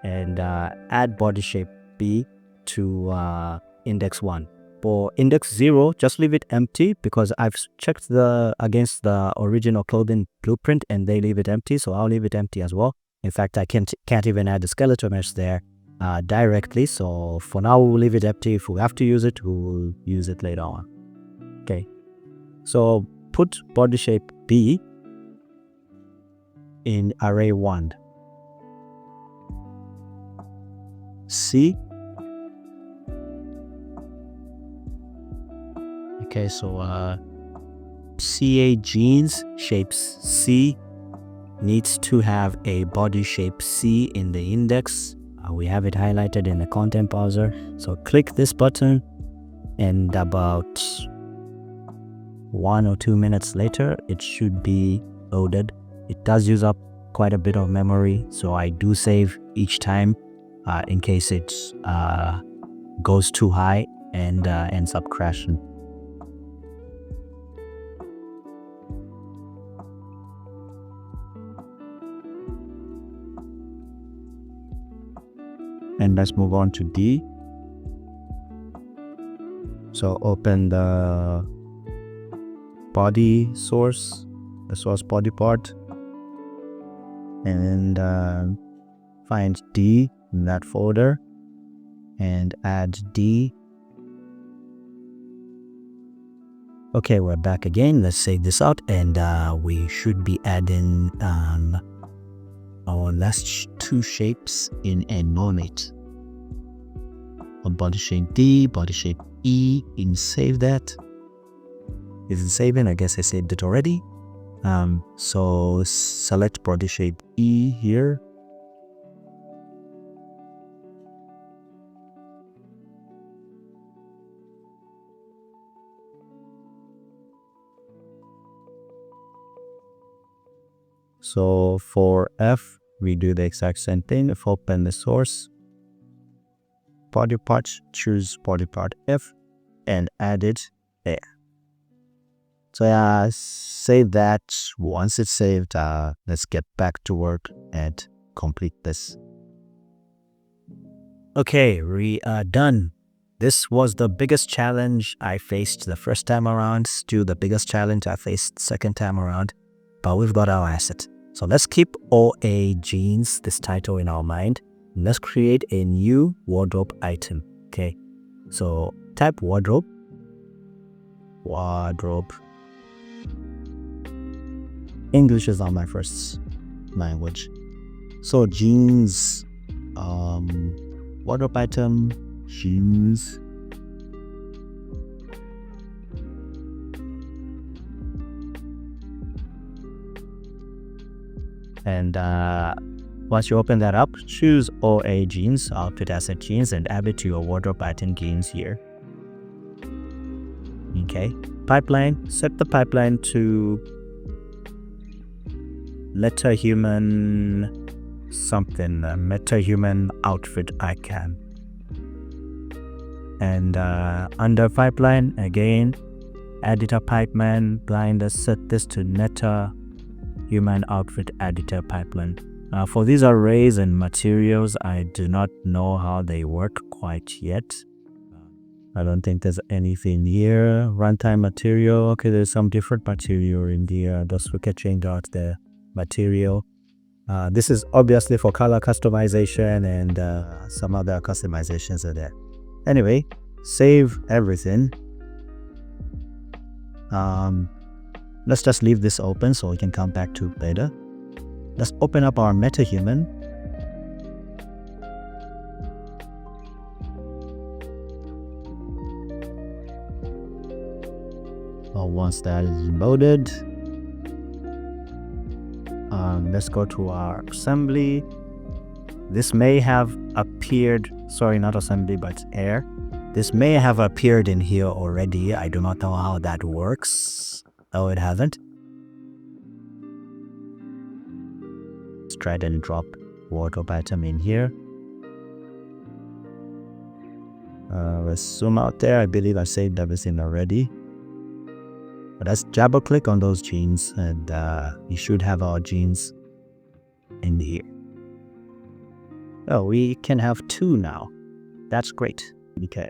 Speaker 1: and add body shape B to index 1. For index 0, just leave it empty, because I've checked against the original clothing blueprint and they leave it empty, so I'll leave it empty as well. In fact, I can't even add the skeletal mesh there directly, so for now we'll leave it empty. If we have to use it, we'll use it later on. Okay, so put body shape B in array 1. C. Okay, so CA jeans shapes C needs to have a body shape C in the index. We have it highlighted in the content browser. So click this button, and about 1 or 2 minutes later, it should be loaded. It does use up quite a bit of memory, so I do save each time in case it goes too high and ends up crashing. And let's move on to D. So open the body source, the source body part, and find D in that folder and add D. Okay, we're back again. Let's save this out, and we should be adding our last 2 shapes in a moment. On body shape D, body shape E, and save that. Is it saving? I guess I saved it already. So select body shape E here. So for F, we do the exact same thing. If open the source body part, choose body part F, and add it there. So yeah, save that. Once it's saved, let's get back to work and complete this. Okay, we are done. This was the biggest challenge I faced the first time around, still the biggest challenge I faced second time around, but we've got our asset. So let's keep OA jeans, this title, in our mind. Let's create a new wardrobe item. Okay, so type wardrobe. English is not my first language. So jeans, wardrobe item, jeans. And once you open that up, choose OA jeans, outfit asset jeans, and add it to your wardrobe item jeans here. Okay, pipeline, set the pipeline to Metahuman something, Metahuman outfit icon. And under pipeline, again, editor pipeline, blind, set this to Metahuman outfit editor pipeline. For these arrays and materials, I do not know how they work quite yet. I don't think there's anything here. Runtime material. Okay, there's some different material in here. Just we can change out the material. This is obviously for color customization, and some other customizations are there. Anyway, save everything. Let's just leave this open so we can come back to later. Let's open up our Metahuman. Once that is loaded, let's go to our assembly. This may have appeared, sorry, not assembly, but air. This may have appeared in here already. I do not know how that works. No, it hasn't. Let's drag and drop wardrobe item in here. Let's zoom out there. I believe I saved everything already. But let's double click on those jeans and we should have our jeans in here. Oh, we can have 2 now. That's great. Okay.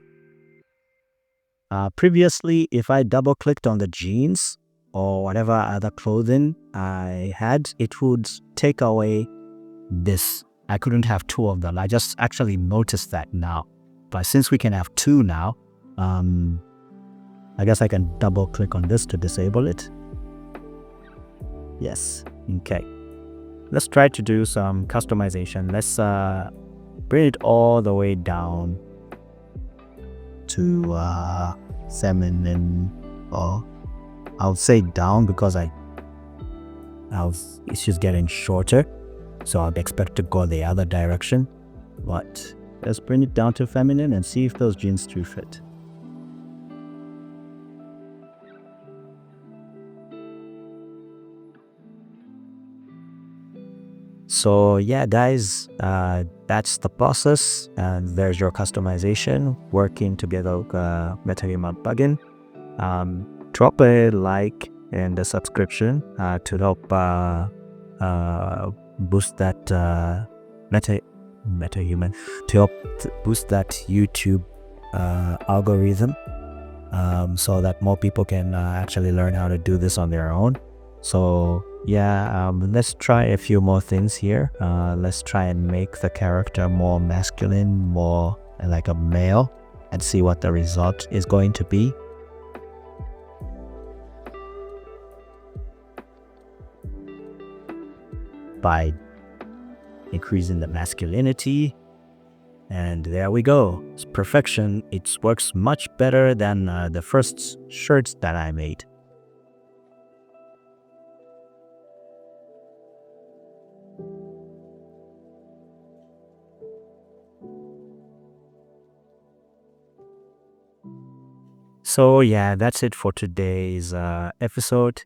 Speaker 1: Previously, if I double clicked on the jeans or whatever other clothing I had, it would take away this. I couldn't have 2 of them. I just actually noticed that now. But since we can have 2 now, I guess I can double click on this to disable it. Yes. Okay. Let's try to do some customization. Let's bring it all the way down to feminine, or I'll say down because it's just getting shorter, so I'd expect to go the other direction. But let's bring it down to feminine and see if those jeans do fit. So yeah, guys, that's the process, and there's your customization working together with Metahuman plugin. Drop a like and a subscription to help boost that Metahuman, to help boost that YouTube algorithm, so that more people can actually learn how to do this on their own. So yeah, let's try a few more things here. Let's try and make the character more masculine, more like a male, and see what the result is going to be. By increasing the masculinity, and there we go. It's perfection. It works much better than the first shirts that I made. So yeah, that's it for today's episode.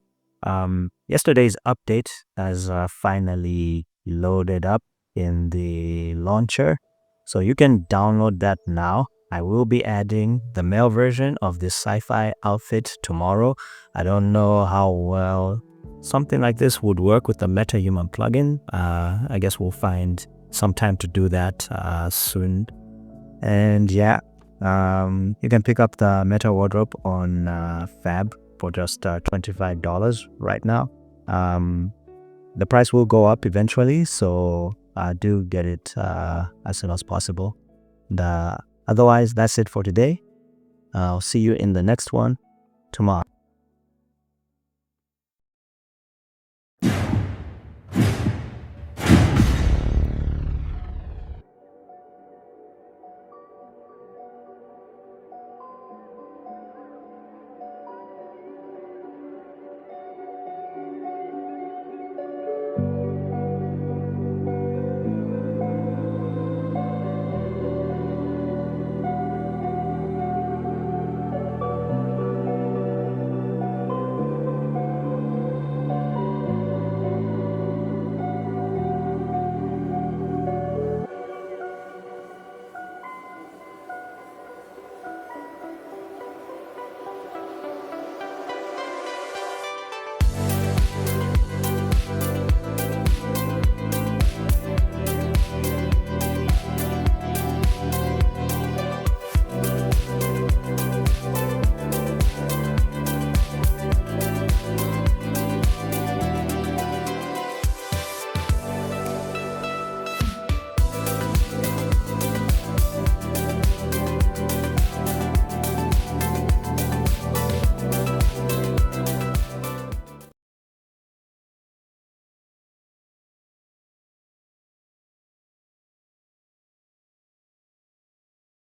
Speaker 1: Yesterday's update has finally loaded up in the launcher, so you can download that now. I will be adding the male version of this sci-fi outfit tomorrow. I don't know how well something like this would work with the Metahuman plugin. I guess we'll find some time to do that soon. And yeah, you can pick up the Meta wardrobe on Fab for just $25 right now. The price will go up eventually, so do get it as soon as possible. Otherwise, that's it for today. I'll see you in the next one tomorrow.